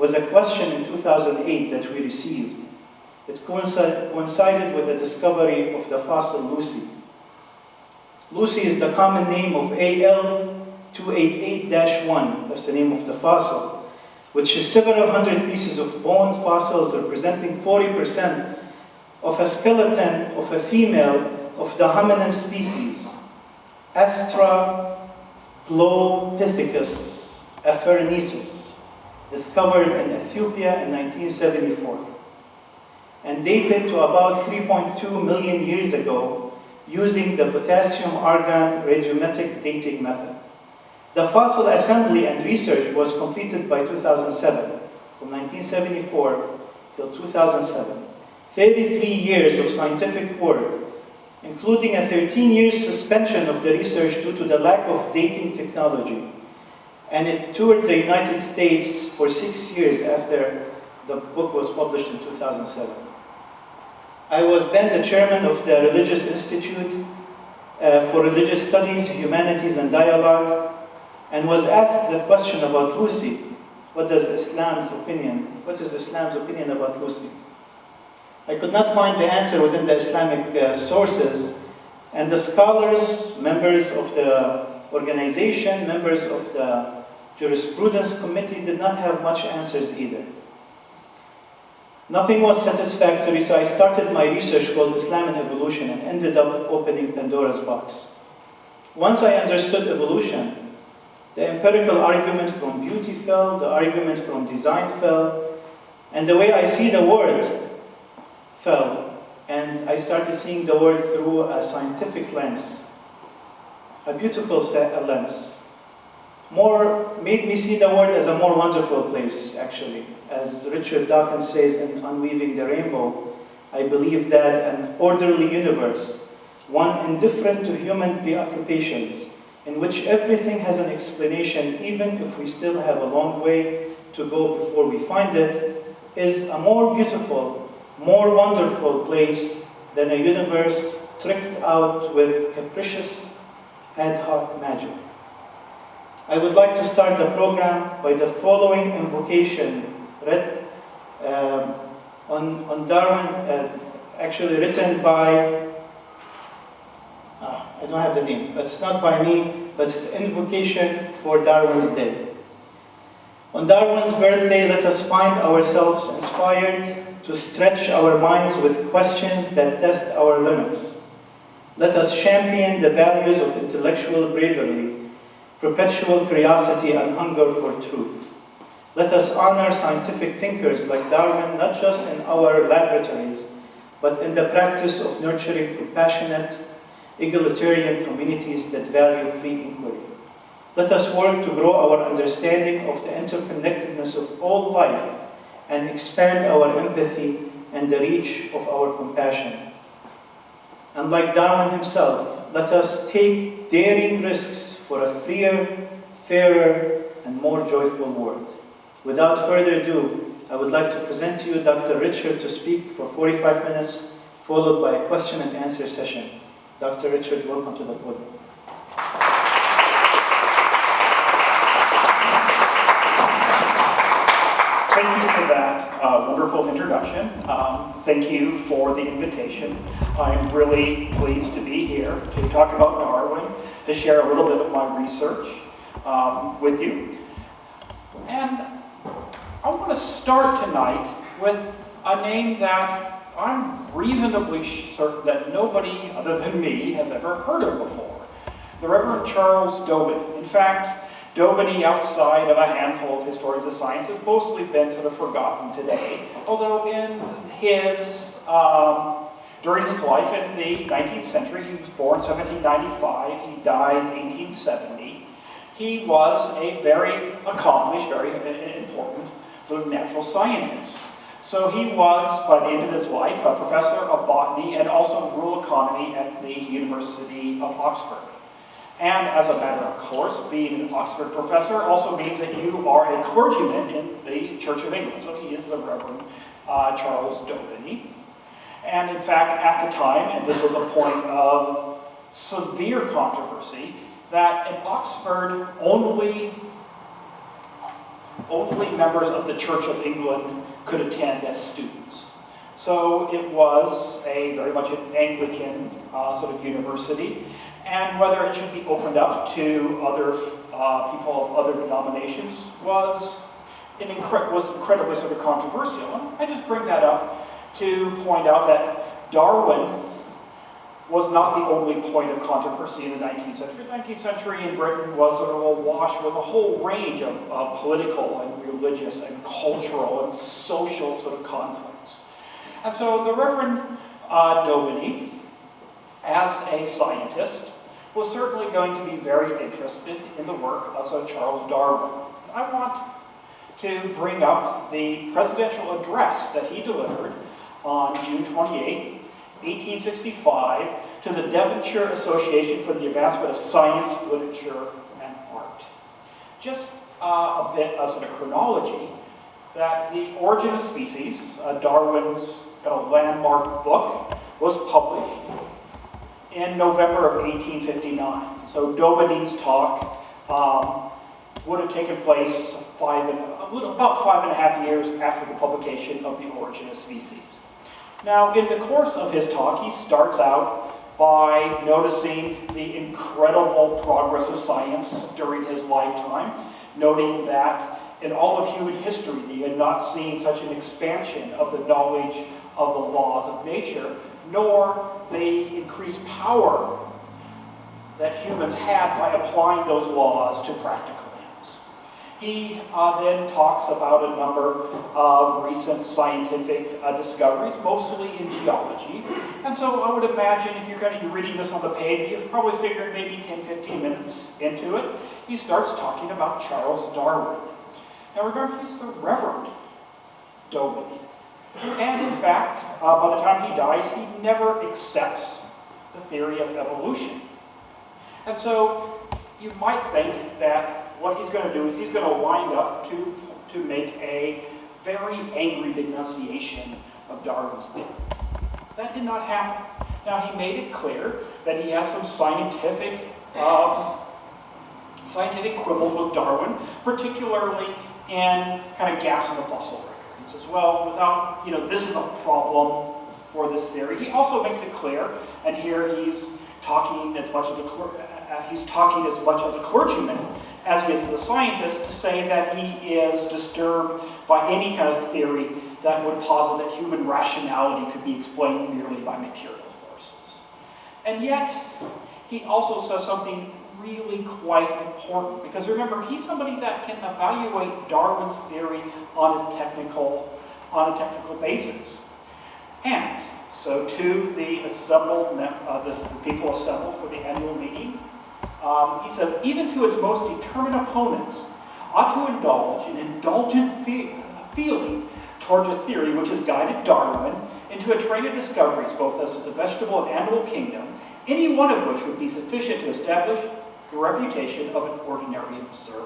was a question in 2008 that we received. It coincided with the discovery of the fossil Lucy. Lucy is the common name of AL288-1, that's the name of the fossil, which is several hundred pieces of bone fossils representing 40% of a skeleton of a female of the hominin species, Australopithecus afarensis, discovered in Ethiopia in 1974, and dated to about 3.2 million years ago using the potassium-argon radiometric dating method. The fossil assembly and research was completed by 2007, from 1974 till 2007. 33 years of scientific work, including a 13-year suspension of the research due to the lack of dating technology. And it toured the United States for 6 years after the book was published in 2007. I was then the chairman of the Religious Institute for Religious Studies, Humanities, and Dialogue, and was asked the question about Lucy. What is Islam's opinion about Lucy? I could not find the answer within the Islamic sources, and the scholars, members of the organization, members of the jurisprudence committee did not have much answers either. Nothing was satisfactory, so I started my research called Islam and Evolution and ended up opening Pandora's box. Once I understood evolution, the empirical argument from beauty fell, the argument from design fell, and the way I see the world fell, and I started seeing the world through a scientific lens, a beautiful lens. Made me see the world as a more wonderful place, actually. As Richard Dawkins says in Unweaving the Rainbow, I believe that an orderly universe, one indifferent to human preoccupations, in which everything has an explanation, even if we still have a long way to go before we find it, is a more beautiful, more wonderful place than a universe tricked out with capricious ad hoc magic. I would like to start the program by the following invocation read on Darwin, actually written by, I don't have the name, but it's not by me, but it's an invocation for Darwin's Day. On Darwin's birthday, let us find ourselves inspired to stretch our minds with questions that test our limits. Let us champion the values of intellectual bravery, perpetual curiosity, and hunger for truth. Let us honor scientific thinkers like Darwin, not just in our laboratories, but in the practice of nurturing compassionate, egalitarian communities that value free inquiry. Let us work to grow our understanding of the interconnectedness of all life and expand our empathy and the reach of our compassion. And like Darwin himself, let us take daring risks for a freer, fairer, and more joyful world. Without further ado, I would like to present to you Dr. Richard to speak for 45 minutes, followed by a question and answer session. Dr. Richard, welcome to the podium. Thank you for that wonderful introduction. Thank you for the invitation. I'm really pleased to be here to talk about Darwin, to share a little bit of my research with you. And I want to start tonight with a name that I'm reasonably certain that nobody other than me has ever heard of before. The Reverend Charles Darwin. In fact, Darwin, outside of a handful of historians of science, has mostly been sort of forgotten today. Although during his life in the 19th century, he was born 1795, he dies 1870. He was a very accomplished, very important sort of natural scientist. So he was, by the end of his life, a professor of botany and also rural economy at the University of Oxford. And as a matter of course, being an Oxford professor also means that you are a clergyman in the Church of England. So he is the Reverend Charles Darwin. And in fact, at the time, and this was a point of severe controversy, that in Oxford only only members of the Church of England could attend as students. So it was very much an Anglican sort of university, and whether it should be opened up to other people of other denominations was incredibly sort of controversial. And I just bring that up to point out that Darwin was not the only point of controversy in the 19th century. The 19th century in Britain was sort of awash with a whole range of political and religious and cultural and social sort of conflicts. And so the Reverend Daubeny, as a scientist, was certainly going to be very interested in the work of Sir Charles Darwin. I want to bring up the presidential address that he delivered on June 28, 1865, to the Devonshire Association for the Advancement of Science, Literature, and Art. Just a bit of sort of chronology, that The Origin of Species, Darwin's landmark book, was published in November of 1859. So Daubeny's talk would have taken place about 5.5 years after the publication of The Origin of Species. Now, in the course of his talk, he starts out by noticing the incredible progress of science during his lifetime, noting that in all of human history, he had not seen such an expansion of the knowledge of the laws of nature, nor the increased power that humans had by applying those laws to practical ends. He then talks about a number of recent scientific discoveries, mostly in geology. And so I would imagine if you're going to be reading this on the page, you've probably figured maybe 10-15 minutes into it, he starts talking about Charles Darwin. Now remember, he's the Reverend Daubeny. And in fact, by the time he dies, he never accepts the theory of evolution. And so you might think that what he's going to do is he's going to wind up to make a very angry denunciation of Darwin's theory. That did not happen. Now, he made it clear that he has some scientific quibbles with Darwin, particularly in kind of gaps in the fossil record. He says, well, this is a problem for this theory. He also makes it clear, and here he's talking as much as a clergyman as he is as a scientist, to say that he is disturbed by any kind of theory that would posit that human rationality could be explained merely by material forces. And yet, he also says something really quite important, because remember, he's somebody that can evaluate Darwin's theory on a technical basis. And so to the people assembled for the annual meeting, he says, even to its most determined opponents ought to indulge in indulgent feeling towards a theory which has guided Darwin into a train of discoveries both as to the vegetable and animal kingdom, any one of which would be sufficient to establish the reputation of an ordinary observer.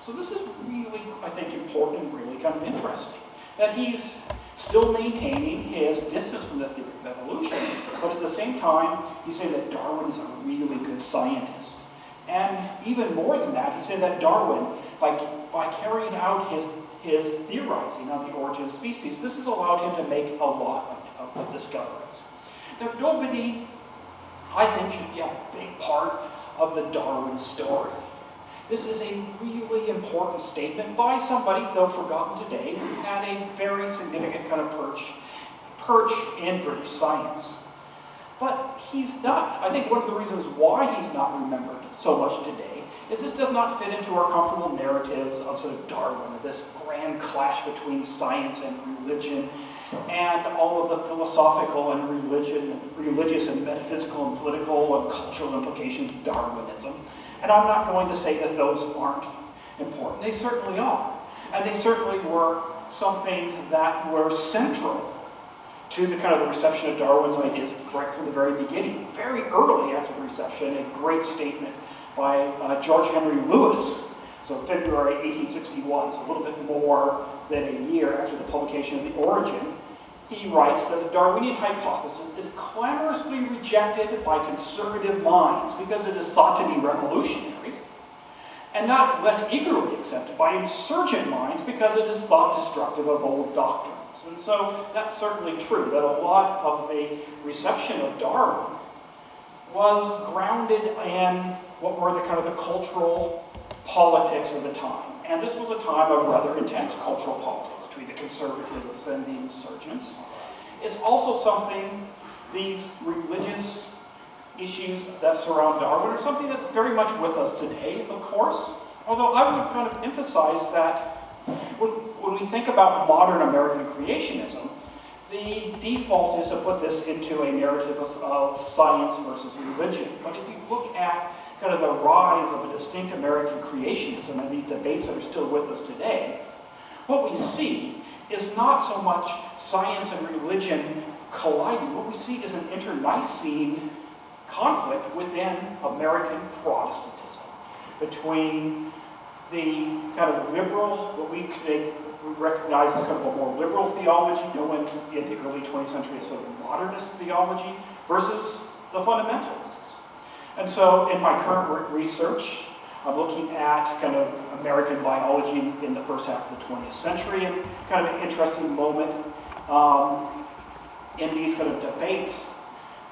So this is really, I think, important and really kind of interesting, that he's still maintaining his distance from the theory of evolution, but at the same time, he's saying that Darwin is a really good scientist. And even more than that, he said that Darwin, by carrying out his theorizing on the origin of species, this has allowed him to make a lot of discoveries. Now, Daubeny, I think, should be a big part of the Darwin story. This is a really important statement by somebody, though forgotten today, who had a very significant kind of perch in British science. But he's not. I think one of the reasons why he's not remembered so much today is this does not fit into our comfortable narratives of sort of Darwin, this grand clash between science and religion, and all of the philosophical and religious and metaphysical and political and cultural implications of Darwinism. And I'm not going to say that those aren't important. They certainly are. And they certainly were something that were central to the kind of the reception of Darwin's ideas right from the very beginning. Very early after the reception, a great statement by George Henry Lewis, so February 1861, so a little bit more than a year after the publication of The Origin. He writes that the Darwinian hypothesis is clamorously rejected by conservative minds because it is thought to be revolutionary, and not less eagerly accepted by insurgent minds because it is thought destructive of old doctrines. And so that's certainly true, that a lot of the reception of Darwin was grounded in what were the kind of the cultural politics of the time. And this was a time of rather intense cultural politics between the conservatives and the insurgents. It's also something, these religious issues that surround Darwin are something that's very much with us today, of course. Although I would kind of emphasize that when we think about modern American creationism, the default is to put this into a narrative of science versus religion. But if you look at kind of the rise of a distinct American creationism and these debates that are still with us today, what we see is not so much science and religion colliding. What we see is an internecine conflict within American Protestantism between the kind of liberal, what we today recognize as kind of a more liberal theology, known in the early 20th century as sort of modernist theology, versus the fundamentalists. And so in my current research, I'm looking at kind of American biology in the first half of the 20th century, and kind of an interesting moment in these kind of debates.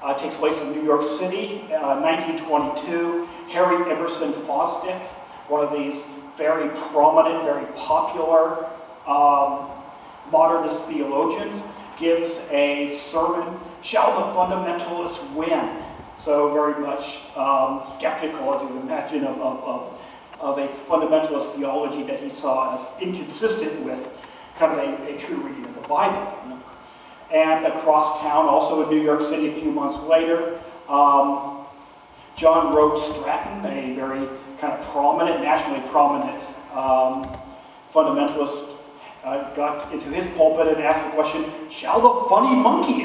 It takes place in New York City, 1922. Harry Emerson Fosdick, one of these very prominent, very popular modernist theologians, gives a sermon, "Shall the fundamentalists win?" So very much skeptical, as you would imagine, of a fundamentalist theology that he saw as inconsistent with kind of a true reading of the Bible. And across town, also in New York City a few months later, John Rhodes Stratton, a very kind of prominent, nationally prominent fundamentalist, got into his pulpit and asked the question, "Shall the funny monkey